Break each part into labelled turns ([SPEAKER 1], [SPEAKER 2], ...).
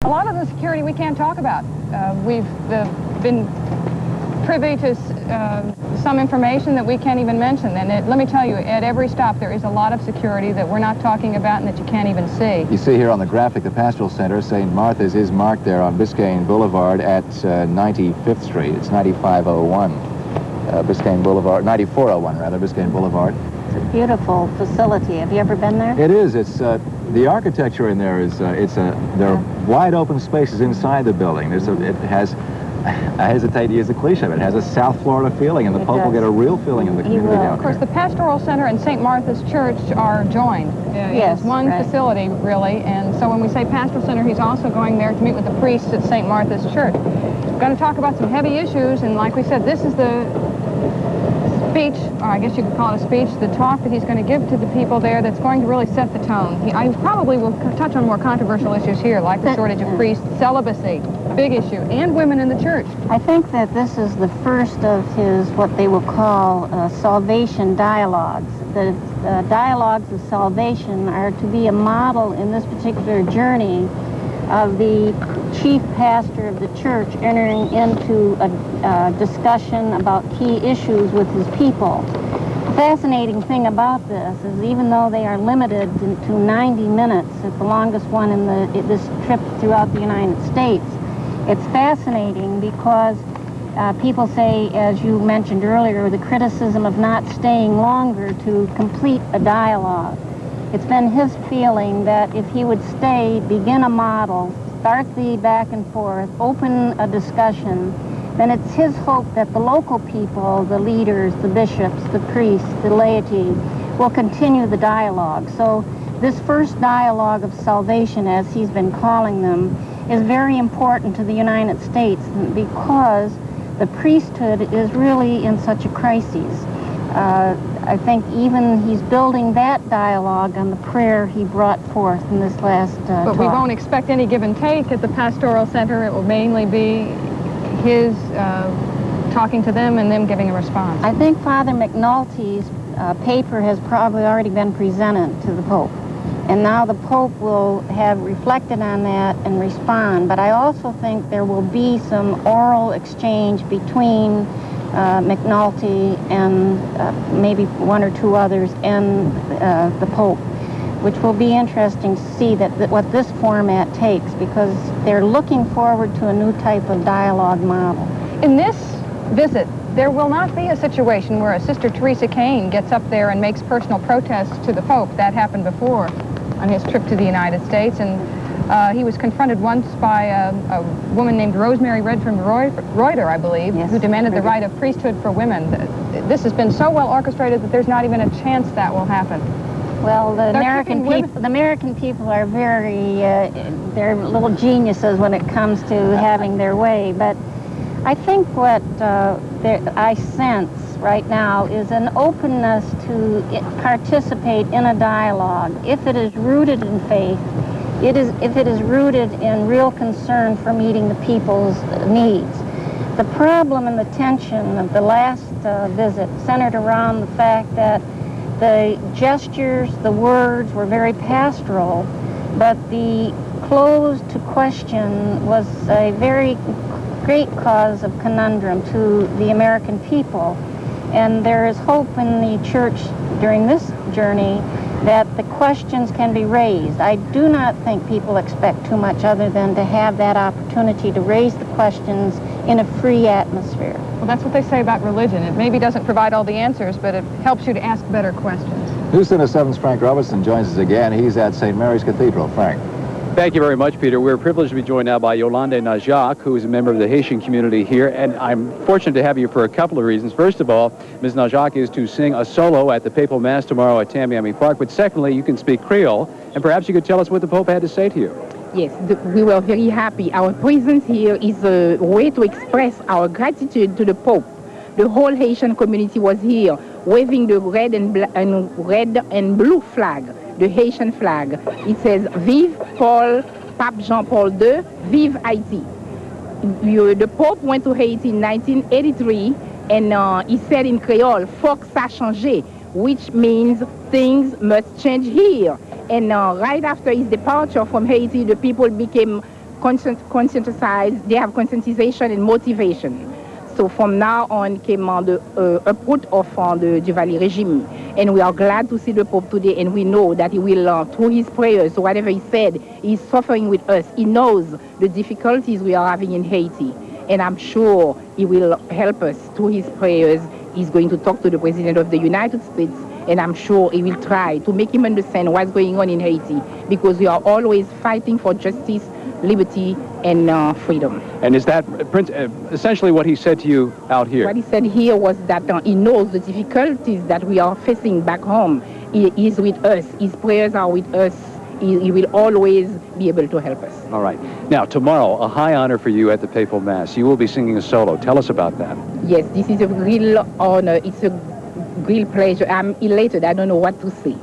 [SPEAKER 1] A lot of the security we can't talk about. We've been privy to some information that we can't even mention. And let me tell you, at every stop there is a lot of security that we're not talking about and that you can't even see.
[SPEAKER 2] You see here on the graphic the Pastoral Center. St. Martha's is marked there on Biscayne Boulevard at 95th Street. It's 9501 Biscayne Boulevard, 9401 rather, Biscayne Boulevard.
[SPEAKER 3] It's a beautiful facility. Have you ever been there?
[SPEAKER 2] It is. It's the architecture in there is there are wide open spaces inside the building. It has, I hesitate to use the cliche, but it has a South Florida feeling, and the Pope will get a real feeling in the community down there.
[SPEAKER 1] Of course, the Pastoral Center and St. Martha's Church are joined.
[SPEAKER 3] Yes,
[SPEAKER 1] it's one facility, really, and so when we say Pastoral Center, he's also going there to meet with the priests at St. Martha's Church. We're going to talk about some heavy issues, and like we said, this is the speech, or I guess you could call it a speech, the talk that he's going to give to the people there that's going to really set the tone. I probably will touch on more controversial issues here, like the shortage of priests, celibacy, big issue, and women in the church.
[SPEAKER 3] I think that this is the first of his, what they will call salvation dialogues. The dialogues of salvation are to be a model in this particular journey of the chief pastor of the church entering into a discussion about key issues with his people. The fascinating thing about this is even though they are limited to 90 minutes, it's the longest one in this trip throughout the United States, it's fascinating because people say, as you mentioned earlier, the criticism of not staying longer to complete a dialogue. It's been his feeling that if he would stay, begin a model, start the back and forth, open a discussion, then it's his hope that the local people, the leaders, the bishops, the priests, the laity, will continue the dialogue. So this first dialogue of salvation, as he's been calling them, is very important to the United States because the priesthood is really in such a crisis. I think even he's building that dialogue on the prayer he brought forth in this last
[SPEAKER 1] But
[SPEAKER 3] talk.
[SPEAKER 1] we won't expect any give and take at the Pastoral Center. It will mainly be his talking to them and them giving a response.
[SPEAKER 3] I think Father McNulty's paper has probably already been presented to the Pope. And now the Pope will have reflected on that and respond. But I also think there will be some oral exchange between McNulty and maybe one or two others and the Pope, which will be interesting to see what this format takes, because they're looking forward to a new type of dialogue model.
[SPEAKER 1] In this visit, there will not be a situation where a Sister Teresa Kane gets up there and makes personal protests to the Pope. That happened before on his trip to the United States, and he was confronted once by a woman named Rosemary Redfern Reuter, I believe,
[SPEAKER 3] yes,
[SPEAKER 1] who demanded the right of priesthood for women. This has been so well orchestrated that there's not even a chance that will happen.
[SPEAKER 3] Well, the American people are very, they're little geniuses when it comes to having their way. But I think what I sense right now is an openness to participate in a dialogue. If it is rooted in faith, if it is rooted in real concern for meeting the people's needs. The problem and the tension of the last visit centered around the fact that the gestures, the words were very pastoral, but the close to question was a very great cause of conundrum to the American people. And there is hope in the church during this journey that the questions can be raised. I do not think people expect too much other than to have that opportunity to raise the questions in a free atmosphere.
[SPEAKER 1] Well, that's what they say about religion. It maybe doesn't provide all the answers, but it helps you to ask better questions.
[SPEAKER 2] Houston of 7's Frank Robertson joins us again. He's at St. Mary's Cathedral. Frank.
[SPEAKER 4] Thank you very much, Peter. We're privileged to be joined now by Yolande Najak, who is a member of the Haitian community here, and I'm fortunate to have you for a couple of reasons. First of all, Ms. Najak is to sing a solo at the Papal Mass tomorrow at Tamiami Park, but secondly, you can speak Creole, and perhaps you could tell us what the Pope had to say to you.
[SPEAKER 5] Yes, we were very happy. Our presence here is a way to express our gratitude to the Pope. The whole Haitian community was here, waving the red and blue flag, the Haitian flag. It says, Vive Paul, Pape Jean-Paul II, Vive Haiti. The Pope went to Haiti in 1983, and he said in Creole, Faut que ça change, which means things must change here. And right after his departure from Haiti, the people became they have conscientization and motivation. So from now on came the approach of the Duvalier regime. And we are glad to see the Pope today, and we know that he will, through his prayers, so whatever he said, he's suffering with us. He knows the difficulties we are having in Haiti. And I'm sure he will help us through his prayers. He's going to talk to the President of the United States, and I'm sure he will try to make him understand what's going on in Haiti, because we are always fighting for justice, liberty, and freedom.
[SPEAKER 4] And is that essentially what he said to you out here?
[SPEAKER 5] What he said here was that he knows the difficulties that we are facing back home. He is with us. His prayers are with us. He will always be able to help us.
[SPEAKER 4] All right. Now, tomorrow, a high honor for you at the Papal Mass. You will be singing a solo. Tell us about that.
[SPEAKER 5] Yes, this is a real honor. It's a real pleasure. I'm elated. I don't know what to say.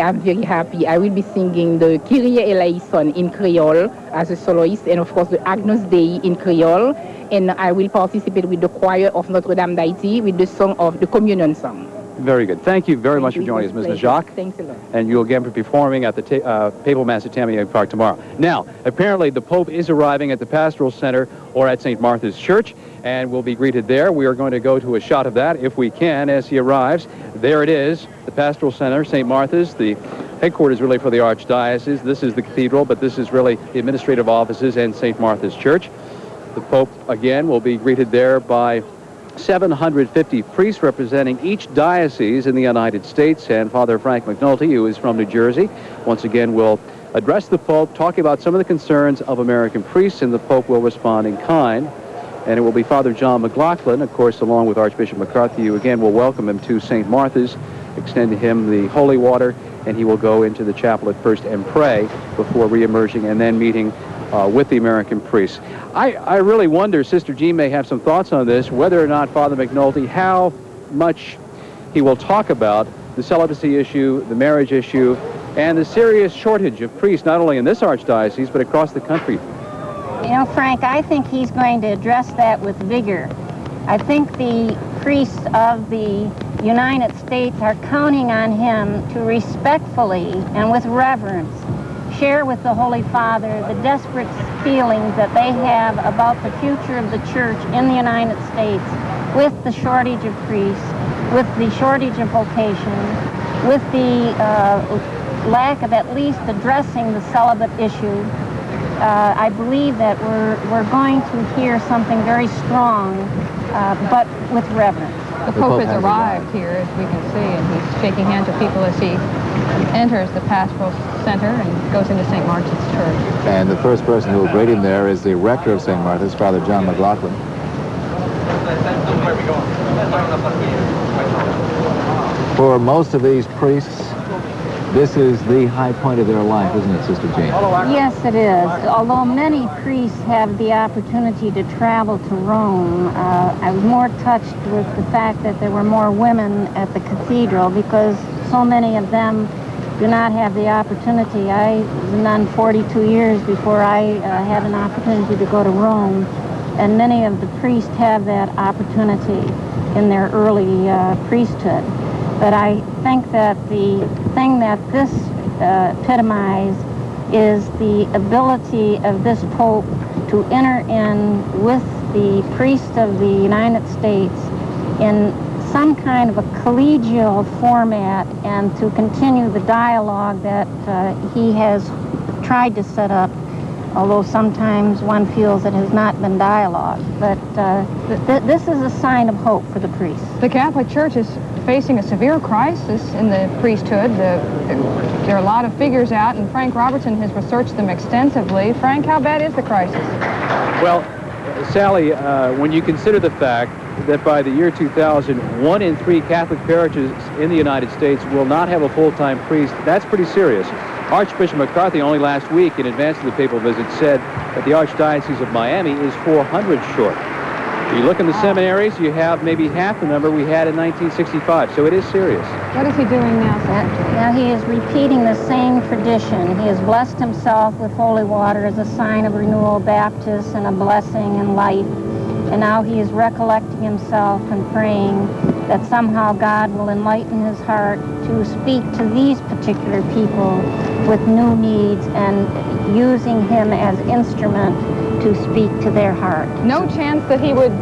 [SPEAKER 5] I'm very happy. I will be singing the Kyrie eleison in Creole as a soloist, and of course the Agnus Dei in Creole. And I will participate with the choir of Notre Dame d'Haïti with the song of the communion song.
[SPEAKER 4] Very good. Thank you very much for joining us, Ms. Najak.
[SPEAKER 5] Thanks a lot.
[SPEAKER 4] And you'll again be performing at the Papal Mass at Tamiami Park tomorrow. Now, apparently the Pope is arriving at the Pastoral Center or at St. Martha's Church, and will be greeted there. We are going to go to a shot of that, if we can, as he arrives. There it is, the Pastoral Center, St. Martha's, the headquarters really for the Archdiocese. This is the cathedral, but this is really the administrative offices and St. Martha's Church. The Pope, again, will be greeted there by 750 priests representing each diocese in the United States, and Father Frank McNulty, who is from New Jersey, once again will address the Pope, talking about some of the concerns of American priests, and the Pope will respond in kind. And it will be Father John McLaughlin, of course, along with Archbishop McCarthy, who again will welcome him to St. Martha's, extend to him the holy water, and he will go into the chapel at first and pray before re-emerging and then meeting with the American priests. I really wonder, Sister Jean may have some thoughts on this, whether or not Father McNulty, how much he will talk about the celibacy issue, the marriage issue, and the serious shortage of priests, not only in this archdiocese, but across the country.
[SPEAKER 3] You know, Frank, I think he's going to address that with vigor. I think the priests of the United States are counting on him to respectfully and with reverence share with the Holy Father the desperate feelings that they have about the future of the Church in the United States, with the shortage of priests, with the shortage of vocations, with the lack of at least addressing the celibate issue. I believe that we're going to hear something very strong, but with reverence.
[SPEAKER 1] The Pope has arrived here, as we can see, and he's shaking hands with people as he enters the Pastoral Center and goes into St. Martha's Church.
[SPEAKER 2] And the first person who will greet him there is the rector of St. Martha's, Father John McLaughlin. For most of these priests, this is the high point of their life, isn't it, Sister Jean?
[SPEAKER 3] Yes, it is. Although many priests have the opportunity to travel to Rome, I was more touched with the fact that there were more women at the cathedral, because so many of them do not have the opportunity. I was a nun 42 years before I had an opportunity to go to Rome, and many of the priests have that opportunity in their early priesthood. But I think that the thing that this epitomizes is the ability of this Pope to enter in with the priests of the United States in some kind of a collegial format, and to continue the dialogue that he has tried to set up, although sometimes one feels it has not been dialogue. But this is a sign of hope for the priests.
[SPEAKER 1] The Catholic Church is facing a severe crisis in the priesthood. There are a lot of figures out, and Frank Robertson has researched them extensively. Frank, how bad is the crisis?
[SPEAKER 4] Well, Sally, when you consider the fact that by the year 2000, 1 in 3 Catholic parishes in the United States will not have a full-time priest, that's pretty serious. Archbishop McCarthy only last week, in advance of the papal visit, said that the Archdiocese of Miami is 400 short. You look in the seminaries, you have maybe half the number we had in 1965, so it is serious.
[SPEAKER 1] What is he doing now, Sister?
[SPEAKER 3] Now he is repeating the same tradition. He has blessed himself with holy water as a sign of renewal, baptism, and a blessing in life. And now he is recollecting himself and praying that somehow God will enlighten his heart to speak to these particular people with new needs and using him as instrument to speak to their heart.
[SPEAKER 1] No chance that he would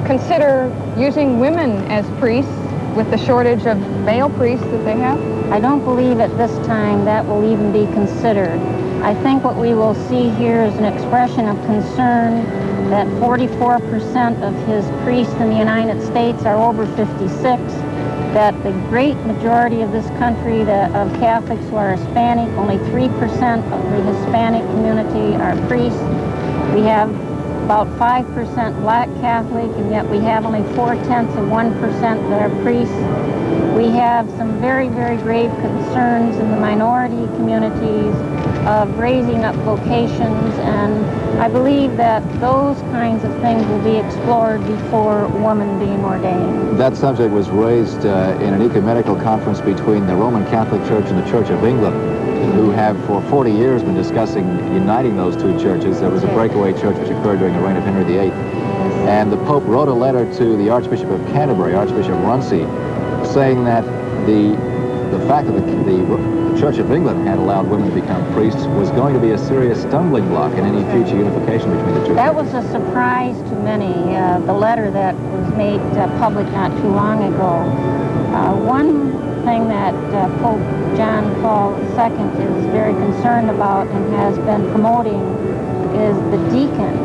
[SPEAKER 1] consider using women as priests with the shortage of male priests that they have?
[SPEAKER 3] I don't believe at this time that will even be considered. I think what we will see here is an expression of concern that 44% of his priests in the United States are over 56, that the great majority of this country of Catholics who are Hispanic, only 3% of the Hispanic community are priests. We have about 5% black Catholic, and yet we have only 0.4% that are priests. We have some very, very grave concerns in the minority communities of raising up vocations, and I believe that those kinds of things will be explored before women being ordained.
[SPEAKER 2] That subject was raised in an ecumenical conference between the Roman Catholic Church and the Church of England, who have for 40 years been discussing uniting those two churches. There was a breakaway church which occurred during the reign of Henry VIII. And the Pope wrote a letter to the Archbishop of Canterbury, Archbishop Runcie, saying that the fact that the Church of England had allowed women to become priests was going to be a serious stumbling block in any future unification between the two
[SPEAKER 3] That
[SPEAKER 2] churches.
[SPEAKER 3] was a surprise to many, the letter that was made public not too long ago. One thing that Pope John Paul II is very concerned about and has been promoting is the deacon,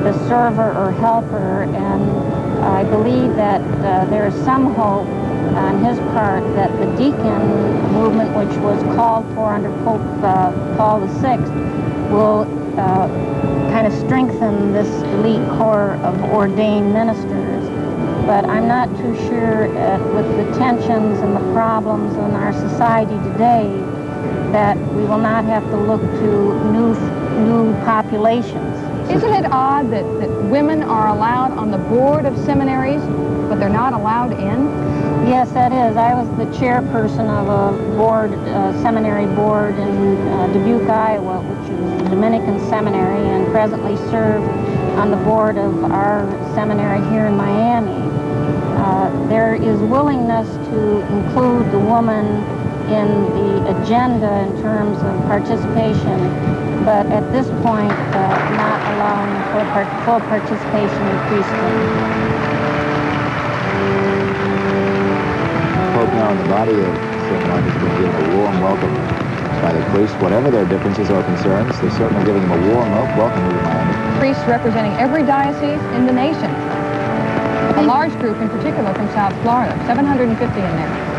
[SPEAKER 3] the server or helper, and I believe that there is some hope on his part that the deacon movement, which was called for under Pope Paul VI, will kind of strengthen this elite corps of ordained ministers. But I'm not too sure with the tensions and the problems in our society today that we will not have to look to new populations.
[SPEAKER 1] Isn't it odd that women are allowed on the board of seminaries, but they're not allowed in?
[SPEAKER 3] Yes, that is. I was the chairperson of a board, seminary board in Dubuque, Iowa, which is the Dominican Seminary, and presently serve on the board of our seminary here in Miami. There is willingness to include the woman in the agenda in terms of participation, but at this point, not allowing full participation in priesthood.
[SPEAKER 2] Pope now in the body of St. Mark has been given a warm welcome by the priests, whatever their differences or concerns. They're certainly giving them a warm welcome here to Miami.
[SPEAKER 1] Priests representing every diocese in the nation. A large group in particular from South Florida, 750 in there.